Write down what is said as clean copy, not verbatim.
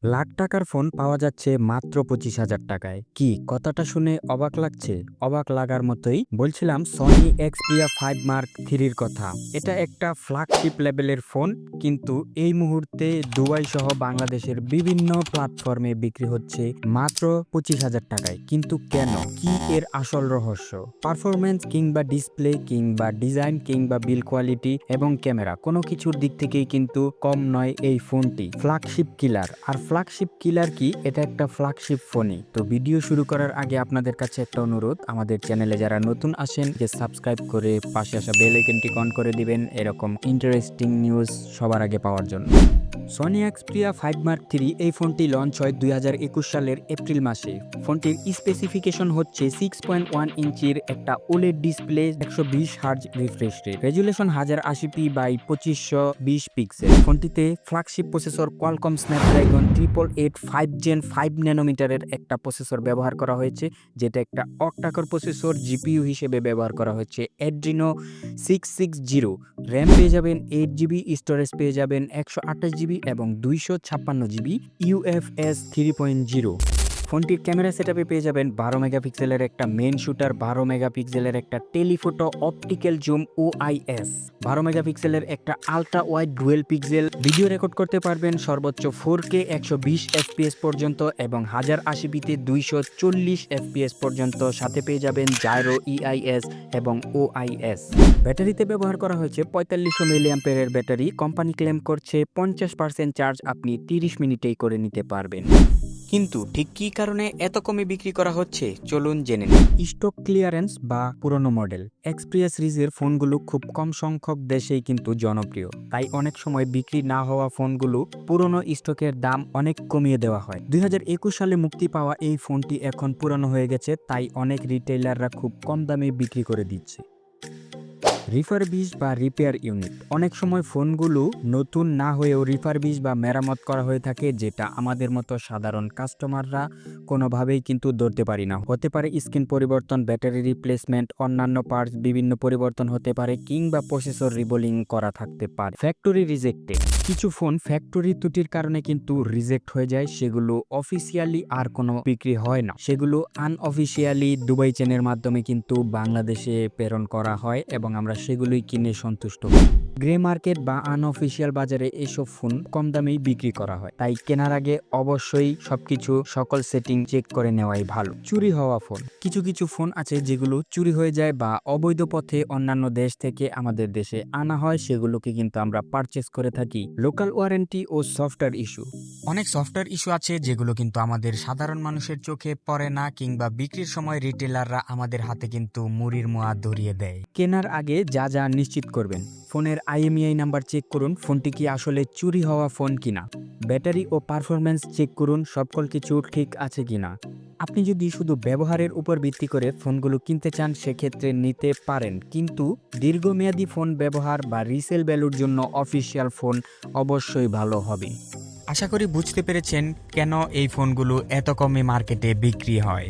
লাখ টাকার ফোন পাওয়া যাচ্ছে মাত্র 25,000 টাকায়। কি কথাটা শুনে অবাক লাগছে? অবাক লাগার মতোই বলছিলাম সনি এক্সপিরিয়া 5 মার্ক 3 কথা। এটা একটা ফ্ল্যাগশিপ লেভেলের ফোন, কিন্তু এই মুহূর্তে দুবাই সহ বাংলাদেশের বিভিন্ন প্ল্যাটফর্মে বিক্রি হচ্ছে মাত্র 25,000 টাকায়। কিন্তু কেন? কি এর আসল রহস্য? পারফরমেন্স কিংবা ডিসপ্লে কিংবা ডিজাইন কিংবা বিল কোয়ালিটি এবং ক্যামেরা কোনো কিছুর দিক থেকেই কিন্তু কম নয় এই ফোনটি। Flagship killer. আর ফ্ল্যাগশিপ কিলার কি? এটা একটা ফ্ল্যাগশিপ ফোনই। তো ভিডিও শুরু করার আগে আপনাদের কাছে একটা অনুরোধ, আমাদের চ্যানেলে যারা নতুন আসেন যে সাবস্ক্রাইব করে পাশে আসা বেল আইকনটি অন করে দিবেন এরকম ইন্টারেস্টিং নিউজ সবার আগে পাওয়ার জন্য। সনি এক্সপিরিয়া 5 মার্ক 3 এই ফোনটি লঞ্চ হয় 2021 সালের এপ্রিল মাসে। ফোনটির স্পেসিফিকেশন হচ্ছে 6.1 ইঞ্চির একটা OLED display, 120 hertz refresh rate, resolution 1080p by 2520 pixel. ফোনটিতে flagship processor Qualcomm Snapdragon 888 5 gen 5 ন্যানোমিটারের একটা প্রসেসর ব্যবহার করা হয়েছে, যেটা একটা অক্টাকোর প্রসেসর। জিপিইউ হিসেবে ব্যবহার করা হচ্ছে অ্যাড্রিনো 660। র্যাম পেয়ে যাবেন 8GB, স্টোরেজ পেয়ে যাবেন 128GB এবং 256GB UFS 3.0। ফোনটির ক্যামেরা সেটআপে পেয়ে যাবেন 12 মেগাপিক্সেলের একটা মেন শুটার, 12 মেগাপিক্সেলের একটা টেলিফোটো অপটিক্যাল জুম OIS, 12 মেগাপিক্সেলের একটা ultra wide dual pixel. Video record করতে পারবেন সর্বোচ্চ 4K 120 FPS পর্যন্ত এবং 1080pতে 240 FPS পর্যন্ত। সাথে পেয়ে যাবেন জাইরো EIS এবং OIS। ব্যাটারিতে ব্যবহার করা হয়েছে 4500 মিলিঅ্যাম্পিয়ারের ব্যাটারি। কোম্পানি ক্লেম করছে 50% চার্জ আপনি 30 মিনিটেই করে নিতে পারবেন। কিন্তু ঠিক কী কারণে এত কমে বিক্রি করা হচ্ছে চলুন জেনে নিই। স্টক ক্লিয়ারেন্স বা পুরনো মডেল। এক্সপিরিয়া সিরিজের ফোনগুলো খুব কম সংখ্যক দেশেই কিন্তু জনপ্রিয়, তাই অনেক সময় বিক্রি না হওয়া ফোনগুলো পুরনো স্টকের দাম অনেক কমিয়ে দেওয়া হয়। 2021 সালে মুক্তি পাওয়া এই ফোনটি এখন পুরনো হয়ে গেছে, তাই অনেক রিটেইলাররা খুব কম দামে বিক্রি করে দিচ্ছে। রিফারবিশ বা রিপেয়ার ইউনিট। অনেক সময় ফোনগুলো নতুন না হয়েও রিফারবিশ বা মেরামত করা হয়ে থাকে, যেটা আমাদের মতো সাধারণ কাস্টমাররা কোনোভাবেই কিন্তু ধরতে পারি না। হতে পারে স্ক্রিন পরিবর্তন, ব্যাটারি রিপ্লেসমেন্ট, অন্যান্য পার্টস বিভিন্ন পরিবর্তন হতে পারে, কিংবা প্রসেসর রিবোলিং করা থাকতে পারে। Factory rejected. কিছু ফোন ফ্যাক্টরি ত্রুটির কারণে কিন্তু রিজেক্ট হয়ে যায়, সেগুলো অফিসিয়ালি আর কোনো বিক্রি হয় না, সেগুলো আনঅফিসিয়ালি দুবাই চেনের মাধ্যমে কিন্তু বাংলাদেশে প্রেরণ করা হয় এবং আমরা সেগুলোই কিনে সন্তুষ্ট হই। গ্রে মার্কেট বা আনঅফিসিয়াল বাজারে এসব ফোন কম দামেই বিক্রি করা হয়, তাই কেনার আগে অবশ্যই সবকিছু সকল সেটিং চেক করে নেওয়াই ভালো। চুরি হওয়া ফোন। কিছু কিছু ফোন আছে যেগুলো চুরি হয়ে যায় বা অবৈধ পথে অন্যান্য দেশ থেকে আমাদের দেশে আনা হয়, সেগুলোকে কিন্তু আমরা পারচেস করে থাকি। লোকাল ওয়ারেন্টি ও সফটওয়্যার ইস্যু। অনেক সফটওয়্যার ইস্যু আছে যেগুলো কিন্তু আমাদের সাধারণ মানুষের চোখে পড়ে না, কিংবা বিক্রির সময় রিটেলাররা আমাদের হাতে কিন্তু মুড়ির মোয়া ধরিয়ে দেয়। কেনার আগে যা যা নিশ্চিত করবেন: ফোনের IMEI নাম্বার চেক করুন, ফোনটি কি আসলে চুরি হওয়া ফোন কিনা। ব্যাটারি ও পারফরম্যান্স চেক করুন, সকল কিছু ঠিক আছে কিনা। আপনি যদি শুধু ব্যবহারের উপর ভিত্তি করে ফোনগুলো কিনতে চান সেক্ষেত্রে নিতে পারেন, কিন্তু দীর্ঘমেয়াদী ফোন ব্যবহার বা রিসেল ভ্যালুর জন্য অফিসিয়াল ফোন অবশ্যই ভালো হবে। আশা করি বুঝতে পেরেছেন কেন এই ফোনগুলো এত কমে মার্কেটে বিক্রি হয়।